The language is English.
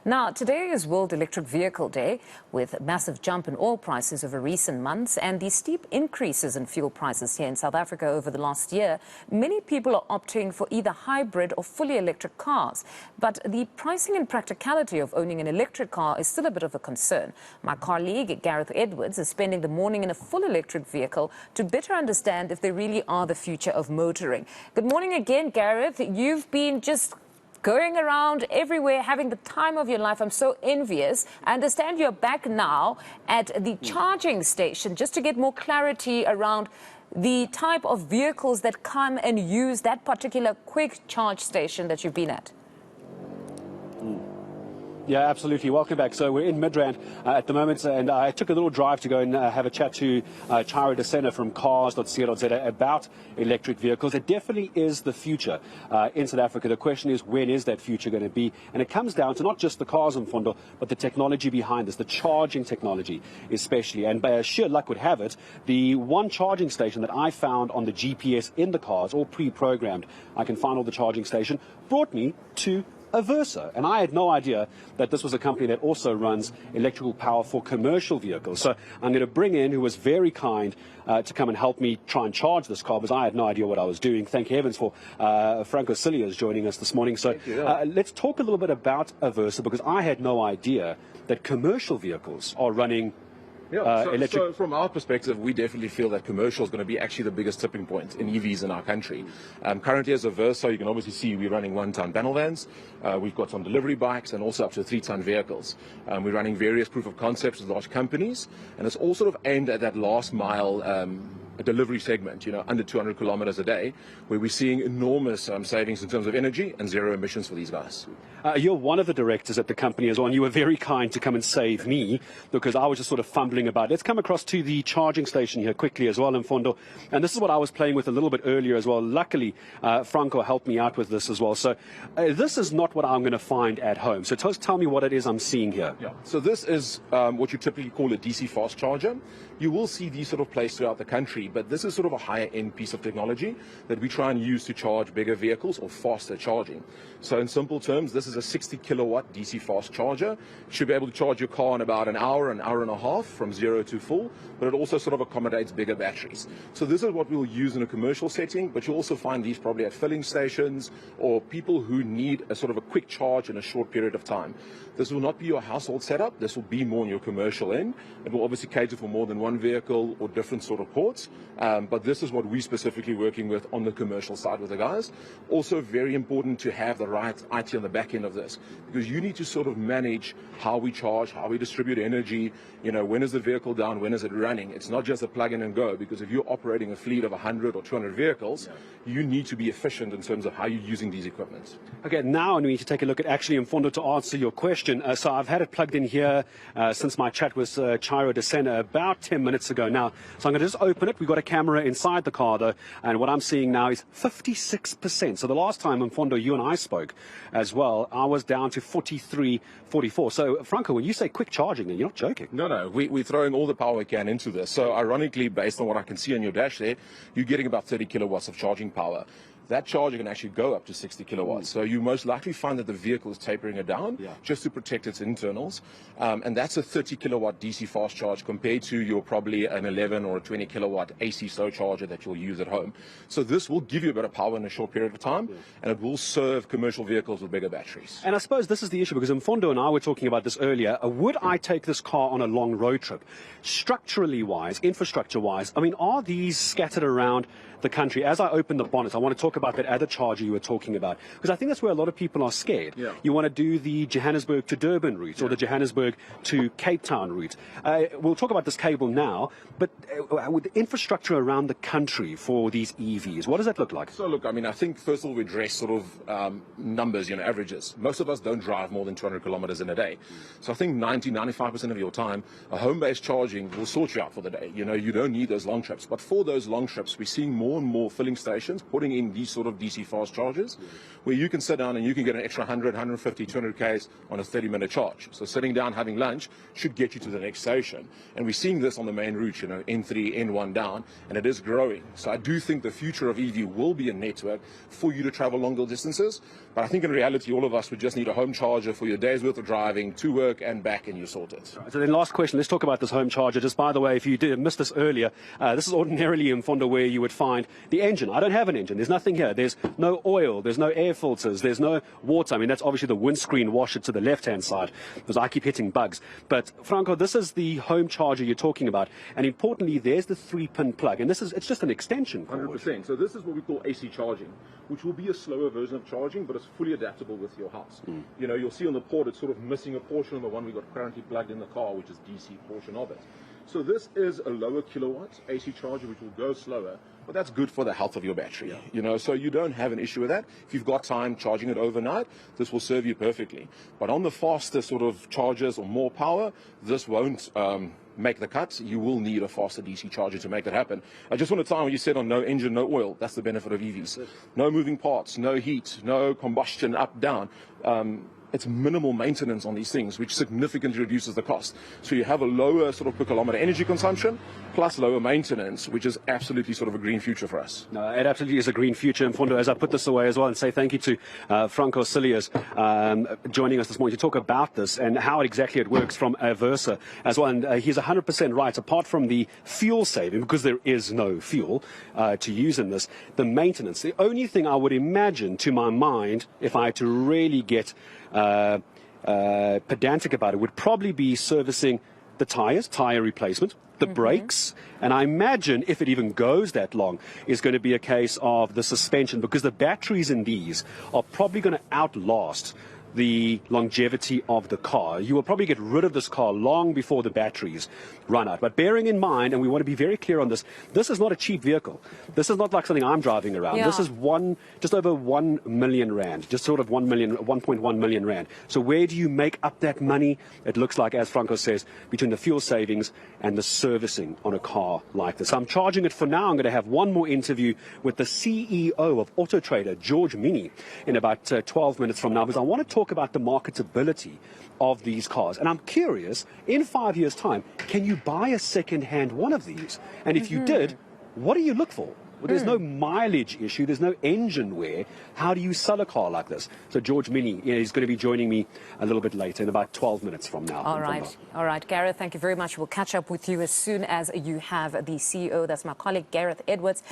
Now, today is World Electric Vehicle Day, with a massive jump in oil prices over recent months and the steep increases in fuel prices here in South Africa over the last year. Many people are opting for either hybrid or fully electric cars. But the pricing and practicality of owning an electric car is still a bit of a concern. My colleague, Gareth Edwards, is spending the morning in a full electric vehicle to better understand if they really are the future of motoring. Good morning again, Gareth. You've been just going around everywhere, having the time of your life. I'm so envious. I understand you're back now at the charging station, just to get more clarity around the type of vehicles that come and use that particular quick charge station that you've been at. Yeah, absolutely. Welcome back. So we're in Midrand at the moment, and I took a little drive to go and have a chat to Chiro Desena from cars.co.za about electric vehicles. It definitely is the future in South Africa. The question is, when is that future going to be? And it comes down to not just the cars, Mfundo, but the technology behind this, the charging technology especially. And by sheer luck would have it, the one charging station that I found on the GPS in the cars, all pre-programmed, I can find all the charging station, brought me to a Versa. And I had no idea that this was a company that also runs electrical power for commercial vehicles. So I'm going to bring in, who was very kind to come and help me try and charge this car, because I had no idea what I was doing. Thank heavens for Franco Cilliers joining us this morning. So let's talk a little bit about a Versa, because I had no idea that commercial vehicles are running so from our perspective, we definitely feel that commercial is going to be actually the biggest tipping point in EVs in our country. Currently, as a Versa, you can obviously see we're running 1-ton panel vans. We've got some delivery bikes and also up to 3-ton vehicles. We're running various proof of concepts with large companies, and it's all sort of aimed at that last mile a delivery segment, under 200 kilometers a day, where we're seeing enormous savings in terms of energy and zero emissions for these guys. You're one of the directors at the company as well, and you were very kind to come and save me, because I was just sort of fumbling about. Let's come across to the charging station here quickly as well, Mfundo. And this is what I was playing with a little bit earlier as well. Luckily, Franco helped me out with this as well. So this is not what I'm going to find at home. So tell me what it is I'm seeing here. Yeah. So this is what you typically call a DC fast charger. You will see these sort of placed throughout the country, but this is sort of a higher end piece of technology that we try and use to charge bigger vehicles or faster charging. So in simple terms, this is a 60 kilowatt DC fast charger. You should be able to charge your car in about an hour and a half from 0 to full, but it also sort of accommodates bigger batteries. So this is what we'll use in a commercial setting, but you'll also find these probably at filling stations or people who need a sort of a quick charge in a short period of time. This will not be your household setup. This will be more in your commercial end. It will obviously cater for more than one vehicle or different sort of ports. But this is what we're specifically working with on the commercial side with the guys. Also very important to have the right IT on the back end of this, because you need to sort of manage how we charge, how we distribute energy, when is the vehicle down, when is it running. It's not just a plug in and go, because if you're operating a fleet of 100 or 200 vehicles, you need to be efficient in terms of how you're using these equipment. Okay, now we need to take a look at actually Mfundo to answer your question. So I've had it plugged in here since my chat with Chiro Desena about 10 minutes ago now. So I'm going to just open it. We've got a camera inside the car though, and what I'm seeing now is 56%. So the last time, Mfundo, you and I spoke as well, I was down to 43, 44. So Franco, when you say quick charging, then you're not joking. No, we're throwing all the power we can into this. So ironically, based on what I can see on your dash there, you're getting about 30 kilowatts of charging power. That charger can actually go up to 60 kilowatts. So you most likely find that the vehicle is tapering it down just to protect its internals. And that's a 30 kilowatt DC fast charge compared to your probably an 11 or a 20 kilowatt AC slow charger that you'll use at home. So this will give you a bit of power in a short period of time, and it will serve commercial vehicles with bigger batteries. And I suppose this is the issue, because Mfundo and I were talking about this earlier. Would I take this car on a long road trip? Structurally wise, infrastructure wise, I mean, are these scattered around the country? As I open the bonnet, I want to talk about that other charger you were talking about, because I think that's where a lot of people are scared. You want to do the Johannesburg to Durban route or the Johannesburg to Cape Town route. We'll talk about this cable now, but with the infrastructure around the country for these EVs, what does that look like? So look, I mean, I think first of all we address sort of numbers, averages. Most of us don't drive more than 200 kilometers in a day. So I think 95% of your time, a home-based charging will sort you out for the day. You don't need those long trips. But for those long trips, we're seeing more and more filling stations putting in these these sort of DC fast chargers, where you can sit down and you can get an extra 100, 150, 200 Ks on a 30-minute charge. So sitting down, having lunch should get you to the next station. And we're seeing this on the main route, you know, N3, N1 down, and it is growing. So I do think the future of EV will be a network for you to travel longer distances. But I think in reality, all of us would just need a home charger for your day's worth of driving to work and back, and you're sorted. So then last question, let's talk about this home charger. Just by the way, if you did miss this earlier, this is ordinarily in Mfondo where you would find the engine. I don't have an engine. There's nothing here. There's no oil. There's no air filters. There's no water. I mean, that's obviously the windscreen washer to the left-hand side, because I keep hitting bugs. But Franco, this is the home charger you're talking about. And importantly, there's the 3-pin plug. And it's just an extension cord. 100%. So this is what we call AC charging, which will be a slower version of charging, but it's fully adaptable with your house. You know, you'll see on the port it's sort of missing a portion of the one we got currently plugged in the car, which is DC portion of it. So this is a lower kilowatt AC charger, which will go slower, but that's good for the health of your battery. Yeah. You know, so you don't have an issue with that. If you've got time charging it overnight, this will serve you perfectly. But on the faster sort of chargers or more power, this won't make the cut. You will need a faster DC charger to make that happen. I just want to time when you said on no engine, no oil. That's the benefit of EVs. No moving parts, no heat, no combustion up, down. It's minimal maintenance on these things, which significantly reduces the cost. So you have a lower sort of per kilometer energy consumption, plus lower maintenance, which is absolutely sort of a green future for us. No, it absolutely is a green future. And Mfondo, as I put this away as well, and say thank you to Franco Cilliers joining us this morning to talk about this and how exactly it works from Versa as well. And he's 100% right. Apart from the fuel saving, because there is no fuel to use in this, the maintenance, the only thing I would imagine to my mind, if I had to really get pedantic about it, would probably be servicing the tires, tire replacement, the brakes, and I imagine if it even goes that long, is going to be a case of the suspension, because the batteries in these are probably going to outlast the longevity of the car. You will probably get rid of this car long before the batteries run out. But bearing in mind, and we want to be very clear on this, this is not a cheap vehicle. This is not like something I'm driving around. Yeah. This is just over 1 million rand, just sort of 1.1 million rand. So where do you make up that money? It looks like, as Franco says, between the fuel savings and the servicing on a car like this. I'm charging it for now. I'm going to have one more interview with the CEO of Auto Trader, George Mini, in about 12 minutes from now, because I want to talk about the marketability of these cars. And I'm curious, in 5 years' time, can you buy a second-hand one of these? And if you did, what do you look for? Well, there's no mileage issue. There's no engine wear. How do you sell a car like this? So George Mini is going to be joining me a little bit later, in about 12 minutes from now. All right, Gareth, thank you very much. We'll catch up with you as soon as you have the CEO. That's my colleague, Gareth Edwards.